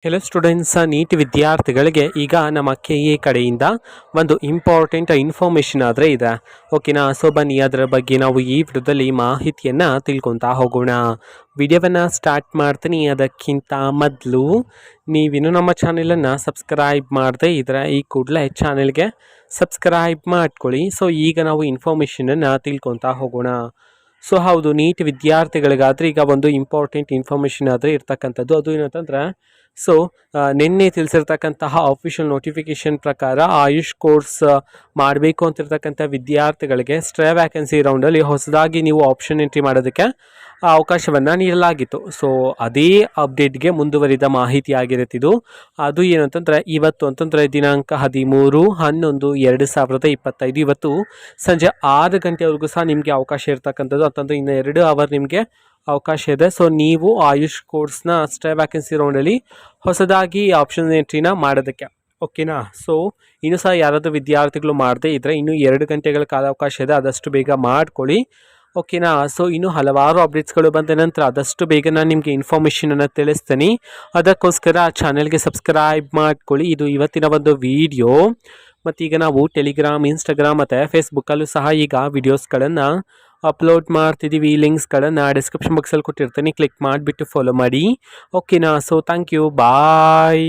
Hello students, neat ವಿದ್ಯಾರ್ಥಿಗಳಿಗೆ ಈಗ ನಮ್ಮ ಕೆ ಎ ಕಡೆಯಿಂದ ಒಂದು ಇಂಪಾರ್ಟೆಂಟ್ ಇನ್ಫಾರ್ಮೇಷನ್ ಆದರೆ ಇದೆ. ಓಕೆನಾ? ಸೊ ಬನ್ನಿ ಅದರ ಬಗ್ಗೆ ನಾವು ಈ ವಿಡಿಯೋದಲ್ಲಿ ಮಾಹಿತಿಯನ್ನು ತಿಳ್ಕೊತಾ ಹೋಗೋಣ. ವಿಡಿಯೋವನ್ನು ಸ್ಟಾರ್ಟ್ ಮಾಡ್ತೀನಿ. ಅದಕ್ಕಿಂತ ಮೊದಲು ನೀವಿನ್ನೂ ನಮ್ಮ ಚಾನೆಲನ್ನು ಸಬ್ಸ್ಕ್ರೈಬ್ ಮಾಡದೇ ಇದ್ರೆ ಈ ಕೂಡಲೇ ಚಾನೆಲ್ಗೆ ಸಬ್ಸ್ಕ್ರೈಬ್ ಮಾಡ್ಕೊಳ್ಳಿ. ಸೊ ಈಗ ನಾವು ಇನ್ಫಾರ್ಮೇಷನನ್ನು ತಿಳ್ಕೊತಾ ಹೋಗೋಣ. ಸೊ ಹೌದು, ನೀಟ್ ವಿದ್ಯಾರ್ಥಿಗಳಿಗಾದರೆ ಈಗ ಒಂದು ಇಂಪಾರ್ಟೆಂಟ್ ಇನ್ಫಾರ್ಮೇಷನ್ ಆದರೆ ಇರ್ತಕ್ಕಂಥದ್ದು. ಅದು ಏನಂತಂದ್ರೆ, ಸೊ ನಿನ್ನೆ ತಿಳಿಸಿರ್ತಕ್ಕಂತಹ ಆಫಿಷಿಯಲ್ ನೋಟಿಫಿಕೇಶನ್ ಪ್ರಕಾರ ಆಯುಷ್ ಕೋರ್ಸ್ ಮಾಡಬೇಕು ಅಂತಿರ್ತಕ್ಕಂಥ ವಿದ್ಯಾರ್ಥಿಗಳಿಗೆ ಸ್ಟ್ರೇ ವ್ಯಾಕೆನ್ಸಿ ರೌಂಡಲ್ಲಿ ಹೊಸದಾಗಿ ನೀವು ಆಪ್ಷನ್ ಎಂಟ್ರಿ ಮಾಡೋದಕ್ಕೆ ಅವಕಾಶವನ್ನು ನೀಡಲಾಗಿತ್ತು. ಸೊ ಅದೇ ಅಪ್ಡೇಟ್ಗೆ ಮುಂದುವರಿದ ಮಾಹಿತಿ ಆಗಿರುತ್ತಿದ್ದು. ಅದು ಏನಂತಂದರೆ, ಇವತ್ತು ಅಂತಂದರೆ ದಿನಾಂಕ 13/11/2025 ಇವತ್ತು ಸಂಜೆ 6 ಗಂಟೆವರೆಗೂ ಸಹ ನಿಮಗೆ ಅವಕಾಶ ಇರ್ತಕ್ಕಂಥದ್ದು. ಅಂತಂದರೆ ಇನ್ನು 2 ಅವರ್ ನಿಮಗೆ ಅವಕಾಶ ಇದೆ. ಸೊ ನೀವು ಆಯುಷ್ ಕೋರ್ಸ್ನ ಸ್ಟೇ ವ್ಯಾಕೆನ್ಸಿ ರೌಂಡಲ್ಲಿ ಹೊಸದಾಗಿ ಆಪ್ಷನ್ ಎಂಟ್ರಿನ ಮಾಡೋದಕ್ಕೆ. ಓಕೆನಾ? ಸೊ ಇನ್ನೂ ಸಹ ಯಾರಾದರೂ ವಿದ್ಯಾರ್ಥಿಗಳು ಮಾಡದೇ ಇದ್ದರೆ ಇನ್ನೂ 2 ಗಂಟೆಗಳ ಕಾಲಾವಕಾಶ ಇದೆ, ಆದಷ್ಟು ಬೇಗ ಮಾಡ್ಕೊಳ್ಳಿ. ಓಕೆನಾ? ಸೊ ಇನ್ನೂ ಹಲವಾರು ಅಪ್ಡೇಟ್ಸ್ಗಳು ಬಂದ ನಂತರ ಆದಷ್ಟು ಬೇಗ ನಾನು ನಿಮಗೆ ಇನ್ಫಾರ್ಮೇಷನನ್ನು ತಿಳಿಸ್ತೀನಿ. ಅದಕ್ಕೋಸ್ಕರ ಚಾನೆಲ್ಗೆ ಸಬ್ಸ್ಕ್ರೈಬ್ ಮಾಡ್ಕೊಳ್ಳಿ. ಇದು ಇವತ್ತಿನ ಒಂದು ವಿಡಿಯೋ. ಮತ್ತೀಗ ನಾವು ಟೆಲಿಗ್ರಾಮ್, ಇನ್ಸ್ಟಾಗ್ರಾಮ್ ಮತ್ತು ಫೇಸ್ಬುಕ್ಕಲ್ಲೂ ಸಹ ಈಗ ವಿಡಿಯೋಸ್ಗಳನ್ನು ಅಪ್ಲೋಡ್ ಮಾಡ್ತಿದ್ದೀವಿ. ಲಿಂಕ್ಸ್ಗಳನ್ನು ಡಿಸ್ಕ್ರಿಪ್ಷನ್ ಬಾಕ್ಸಲ್ಲಿ ಕೊಟ್ಟಿರ್ತೀನಿ, ಕ್ಲಿಕ್ ಮಾಡಿಬಿಟ್ಟು ಫಾಲೋ ಮಾಡಿ. ಓಕೆನಾ? So thank you, bye.